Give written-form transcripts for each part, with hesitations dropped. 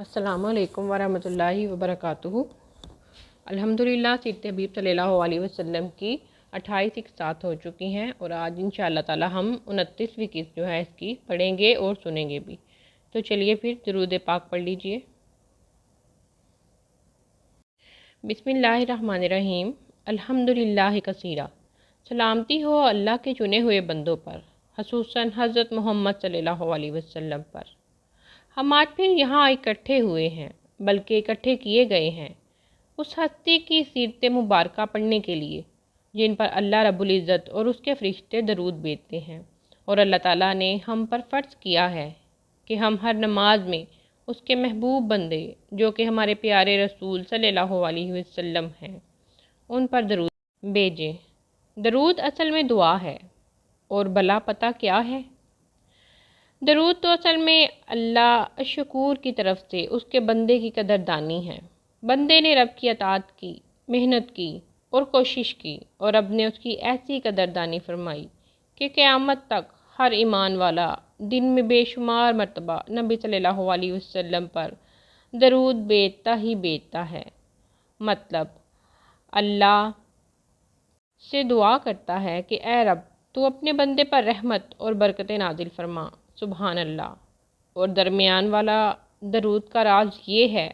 अस्सलामु अलैकुम वरहमतुल्लाहि वबरकातुहू। अल्हम्दुलिल्लाह सीरत हबीब सल्लल्लाहु अलैहि वसल्लम की 28 इकसात हो चुकी हैं और आज इंशाअल्लाह ताला हम 29वीं किस्त जो है इसकी पढ़ेंगे और सुनेंगे भी। तो चलिए फिर दुरूद पाक पढ़ लीजिए। बिस्मिल्लाहिर्रहमानिर्रहीम। अल्हम्दुलिल्लाहि कसीरा। सलामती हो अल्लाह के चुने हुए बंदों पर, खसूसन हज़रत मोहम्मद सल्लल्लाहु अलैहि वसल्लम पर। हम आज फिर यहाँ इकट्ठे हुए हैं, बल्कि इकट्ठे किए गए हैं उस हस्ती की सीरत मुबारक पढ़ने के लिए जिन पर अल्लाह रब्बुल इज़्ज़त और उसके फ़रिश्ते दरूद भेजते हैं। और अल्लाह ताला ने हम पर फ़र्ज़ किया है कि हम हर नमाज में उसके महबूब बंदे जो कि हमारे प्यारे रसूल सल्लल्लाहु अलैहि वसल्लम हैं उन पर दरूद भेजें। दरूद असल में दुआ है और भला पता क्या है? दरूद तो असल में अल्लाह शकूर की तरफ से उसके बंदे की कदरदानी है। बंदे ने रब की अताअत की, मेहनत की और कोशिश की और रब ने उसकी ऐसी कदरदानी फरमाई कि क़यामत तक हर ईमान वाला दिन में बेशुमार मरतबा नबी सल्लल्लाहु अलैहि वसल्लम पर दरूद भेजता ही भेजता है। मतलब अल्लाह से दुआ करता है कि ए रब, तू अपने बंदे पर रहमत और बरकतें नाजिल फरमा। सुबहान अल्लाह। और दरमियान वाला दरूद का राज ये है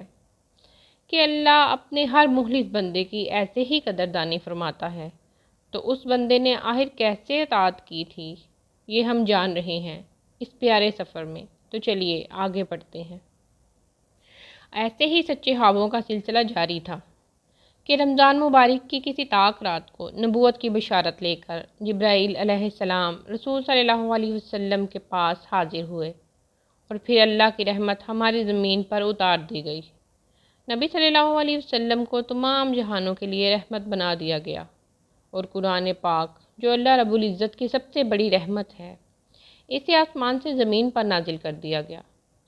कि अल्लाह अपने हर मुखलिस बंदे की ऐसे ही कदरदानी फरमाता है। तो उस बंदे ने आखिर कैसे अताअत की थी, ये हम जान रहे हैं इस प्यारे सफ़र में। तो चलिए आगे बढ़ते हैं। ऐसे ही सच्चे ख्वाबों का सिलसिला जारी था कि रमज़ान मुबारक की किसी ताक रात को नबूवत की बशारत लेकर जिब्राईल अलैहिस्सलाम रसूल सल्लल्लाहु अलैहि वसल्लम के पास हाजिर हुए और फिर अल्लाह की रहमत हमारी ज़मीन पर उतार दी गई। नबी सल्लल्लाहु अलैहि वसल्लम को तमाम जहानों के लिए रहमत बना दिया गया और कुरान पाक जो अल्लाह रब्बुल इज़्ज़त की सबसे बड़ी रहमत है, इसे आसमान से ज़मीन पर नाजिल कर दिया गया।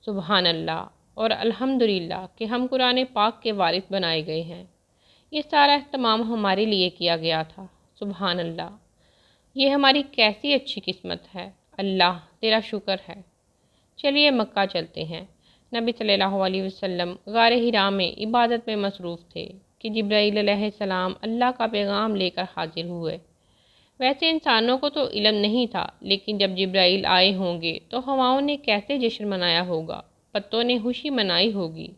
सुबहान अल्लाह और अल्हम्दुलिल्लाह कि हम कुरान पाक के वारिस बनाए गए हैं। ये सारा इस्तेमाम हमारे लिए किया गया था। सुबहान अल्लाह, ये हमारी कैसी अच्छी किस्मत है। अल्लाह तेरा शुक्र है। चलिए मक्का चलते हैं। नबी सल्लल्लाहु अलैहि वसल्लम गारे हिरा में इबादत में मसरूफ़ थे कि जिब्राईल अलैहिस्सलाम अल्लाह का पैगाम लेकर हाजिर हुए। वैसे इंसानों को तो इल्म नहीं था, लेकिन जब जिब्राईल आए होंगे तो हवाओं ने कैसे जश्न मनाया होगा, पत्तों ने खुशी मनाई होगी,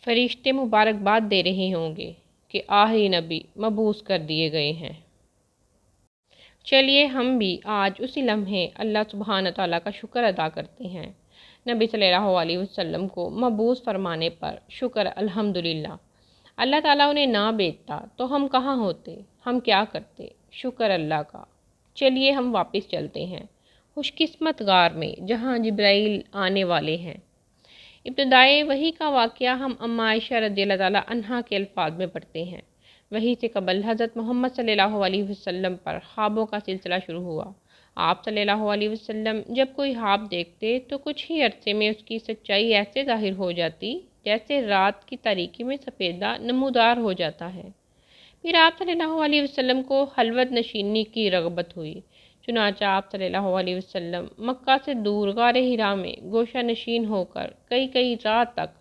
फरिश्ते मुबारकबाद दे रहे होंगे कि आखिरी नबी मबूस कर दिए गए हैं। चलिए हम भी आज उसी लम्हे अल्लाह सुब्हान तआला का शुक्र अदा करते हैं। नबी सल्लल्लाहु अलैहि वसल्लम को मबूस फरमाने पर शुक्र अल्हम्दुलिल्लाह। अल्लाह ताला उन्हें ना भेजता तो हम कहाँ होते, हम क्या करते। शुक्र अल्लाह का। चलिए हम वापस चलते हैं खुशकिस्मत गार में जहाँ जिब्राईल आने वाले हैं। इब्तिदाए वही का वाक़या हम अम्मा आयशा रज़ियल्लाहु ताला अन्हा के अल्फाज में पढ़ते हैं। वही से कबल हज़रत मोहम्मद सल्लल्लाहु अलैहि वसल्लम पर ख्वाबों का सिलसिला शुरू हुआ। आप सल्लल्लाहु अलैहि वसल्लम जब कोई ख्वाब देखते तो कुछ ही अरसे में उसकी सच्चाई ऐसे ज़ाहिर हो जाती जैसे रात की तारीकी में सफ़ेदा नमूदार हो जाता है। फिर आप सल्लल्लाहु अलैहि वसल्लम को खलवत नशीनी की रग़बत हुई। चुनांचे आप सल्लल्लाहु अलैहि वसल्लम मक्का से दूर गारे हिरा में गोशा नशीन होकर कई कई रात तक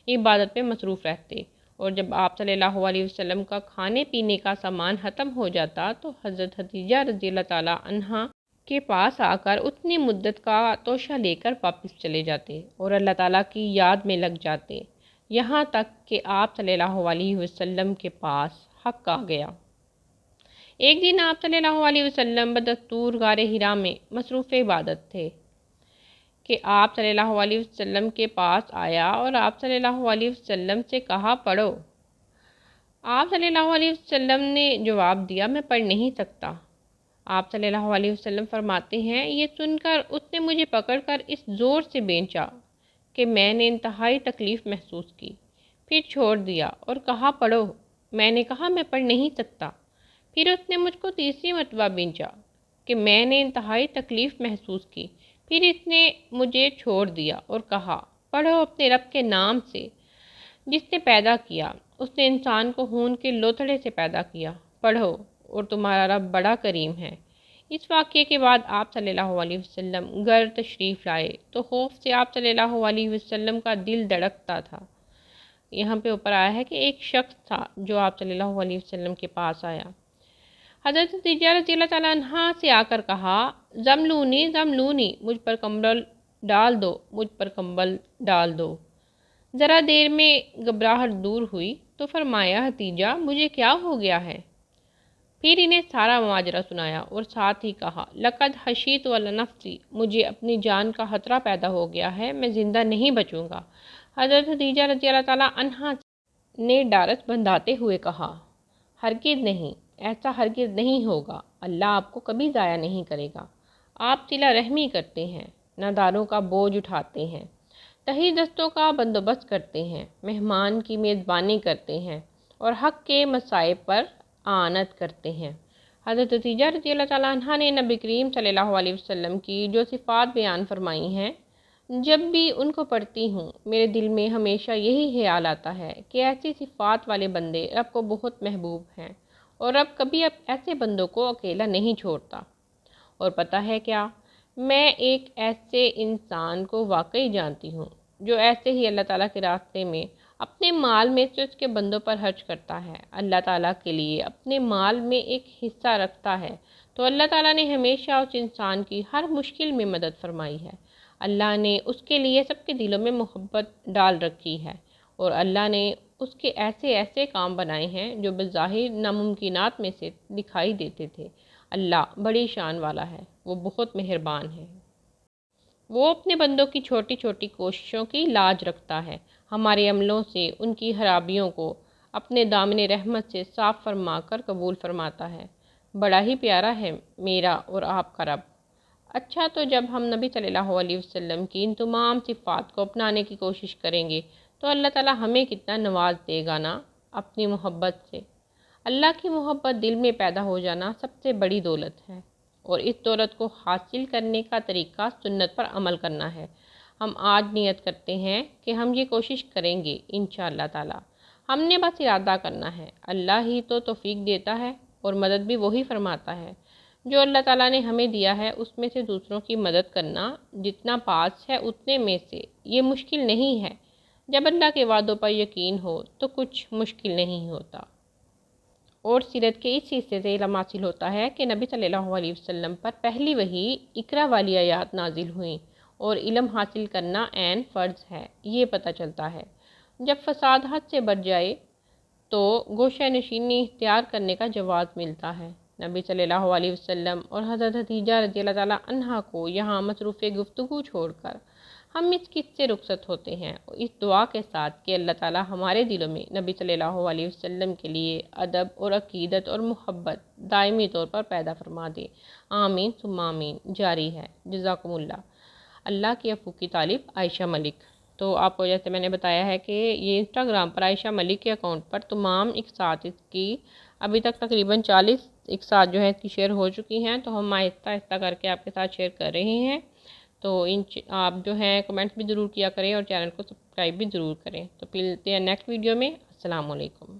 इबादत में मसरूफ़ रहते और जब आप सल्लल्लाहु अलैहि वसल्लम का खाने पीने का सामान ख़त्म हो जाता तो हज़रत खदीजा रज़ियल्लाहु ताला अन्हा के पास आकर उतनी मुद्दत का तोशा लेकर वापस चले जाते और अल्लाह ताला की याद में लग जाते, यहाँ तक कि आप सल्लल्लाहु अलैहि वसल्लम के पास हक़ आ गया। एक दिन आप सल्लल्लाहु अलैहि वसल्लम बदस्तूर गारे हिरा में मसरूफ़ इबादत थे कि आप सल्लल्लाहु अलैहि वसल्लम के पास आया और आप सल्लल्लाहु अलैहि वसल्लम से कहा, पढ़ो। आप सल्लल्लाहु अलैहि वसल्लम ने जवाब दिया, मैं पढ़ नहीं सकता। आप सल्लल्लाहु अलैहि वसल्लम फरमाते हैं, ये सुनकर उसने मुझे पकड़कर इस ज़ोर से बेंचा कि मैंने इंतहाई तकलीफ़ महसूस की। फिर छोड़ दिया और कहा, पढ़ो। मैंने कहा, मैं पढ़ नहीं सकता। फिर उसने मुझको तीसरी मरतबा बेंचा कि मैंने इंतहाई तकलीफ़ महसूस की। फिर इसने मुझे छोड़ दिया और कहा, पढ़ो अपने रब के नाम से जिसने पैदा किया। उसने इंसान को खून के लोथड़े से पैदा किया। पढ़ो और तुम्हारा रब बड़ा करीम है। اس واقعے کے بعد آپ صلی اللہ علیہ وسلم گھر تشریف لائے تو خوف سے آپ صلی اللہ علیہ وسلم کا دل دھڑکتا تھا۔ یہاں پہ اوپر آیا ہے کہ ایک شخص تھا جو آپ صلی اللہ علیہ وسلم کے پاس آیا۔ حضرت خدیجہ رضی اللہ تعالیٰ عنہا سے آ کر کہا، زملونی زملونی، مجھ پر کمبل ڈال دو، مجھ پر کمبل ڈال دو۔ ذرا دیر میں گھبراہٹ دور ہوئی تو فرمایا، خدیجہ مجھے کیا ہو گیا ہے؟ پھر انہیں سارا ماجرا سنایا اور ساتھ ہی کہا، لقد خشیت علی نفسی، مجھے اپنی جان کا خطرہ پیدا ہو گیا ہے، میں زندہ نہیں بچوں گا۔ حضرت خدیجہ رضی اللہ تعالیٰ عنہا نے ڈارس بندھاتے ہوئے کہا، ہرگز نہیں، ایسا ہرگز نہیں ہوگا، اللہ آپ کو کبھی ضائع نہیں کرے گا۔ آپ صلہ رحمی کرتے ہیں، ناداروں کا بوجھ اٹھاتے ہیں، تہی دستوں کا بندوبست کرتے ہیں، مہمان کی میزبانی کرتے ہیں اور حق کے مصائب پر اعانت کرتے ہیں۔ حضرت خدیجہ رضی اللہ تعالیٰ عنہا نے نبی کریم صلی اللہ علیہ وسلم کی جو صفات بیان فرمائی ہیں، جب بھی ان کو پڑھتی ہوں میرے دل میں ہمیشہ یہی خیال آتا ہے کہ ایسی صفات والے بندے رب کو بہت محبوب ہیں اور رب کبھی ایسے بندوں کو اکیلا نہیں چھوڑتا۔ اور پتہ ہے کیا، میں ایک ایسے انسان کو واقعی جانتی ہوں جو ایسے ہی اللہ تعالیٰ کے راستے میں اپنے مال میں سے اس کے بندوں پر خرچ کرتا ہے، اللہ تعالیٰ کے لیے اپنے مال میں ایک حصہ رکھتا ہے، تو اللہ تعالیٰ نے ہمیشہ اس انسان کی ہر مشکل میں مدد فرمائی ہے۔ اللہ نے اس کے لیے سب کے دلوں میں محبت ڈال رکھی ہے اور اللہ نے اس کے ایسے ایسے کام بنائے ہیں جو بظاہر ناممکنات میں سے دکھائی دیتے تھے۔ اللہ بڑی شان والا ہے، وہ بہت مہربان ہے۔ وہ اپنے بندوں کی چھوٹی چھوٹی کوششوں کی لاج رکھتا ہے، ہمارے عملوں سے ان کی خرابیوں کو اپنے دامن رحمت سے صاف فرما کر قبول فرماتا ہے۔ بڑا ہی پیارا ہے میرا اور آپ کا رب۔ اچھا، تو جب ہم نبی صلی اللہ علیہ وسلم کی ان تمام صفات کو اپنانے کی کوشش کریں گے تو اللہ تعالیٰ ہمیں کتنا نواز دے گا نا اپنی محبت سے۔ اللہ کی محبت دل میں پیدا ہو جانا سب سے بڑی دولت ہے، اور اس دولت کو حاصل کرنے کا طریقہ سنت پر عمل کرنا ہے۔ ہم آج نیت کرتے ہیں کہ ہم یہ کوشش کریں گے انشاءاللہ تعالیٰ۔ ہم نے بس ارادہ کرنا ہے، اللہ ہی تو توفیق دیتا ہے اور مدد بھی وہی فرماتا ہے۔ جو اللہ تعالیٰ نے ہمیں دیا ہے اس میں سے دوسروں کی مدد کرنا جتنا پاس ہے اتنے میں سے یہ مشکل نہیں ہے۔ جب اللہ کے وعدوں پر یقین ہو تو کچھ مشکل نہیں ہوتا۔ اور سیرت کے اس حصے سے علم حاصل ہوتا ہے کہ نبی صلی اللہ علیہ وسلم پر پہلی وحی اقرا والی آیات نازل ہوئیں اور علم حاصل کرنا عین فرض ہے۔ یہ پتہ چلتا ہے جب فساد حد سے بڑھ جائے تو گوشہ نشینی اختیار کرنے کا جواز ملتا ہے۔ نبی صلی اللہ علیہ وسلم اور حضرت خدیجہ رضی اللہ تعالیٰ عنہا کو یہاں مصروف گفتگو چھوڑ کر ہم اس قصے سے رخصت ہوتے ہیں، اس دعا کے ساتھ کہ اللہ تعالیٰ ہمارے دلوں میں نبی صلی اللہ علیہ وسلم کے لیے ادب اور عقیدت اور محبت دائمی طور پر پیدا فرما دے۔ آمین ثم آمین۔ جاری ہے۔ جزاکم اللہ۔ اللہ کی عفو کی طالب عائشہ ملک۔ تو آپ کو جیسے میں نے بتایا ہے کہ یہ انسٹاگرام پر عائشہ ملک کے اکاؤنٹ پر تمام اقساط اس کی ابھی تک تقریباً 40 اقساط جو ہے اس کی شیئر ہو چکی ہیں، تو ہم آہستہ آہستہ کر کے آپ کے ساتھ شیئر کر رہے ہیں۔ تو آپ جو ہیں کمنٹس بھی ضرور کیا کریں اور چینل کو سبسکرائب بھی ضرور کریں۔ تو ملتے ہیں نیکسٹ ویڈیو میں۔ السلام علیکم۔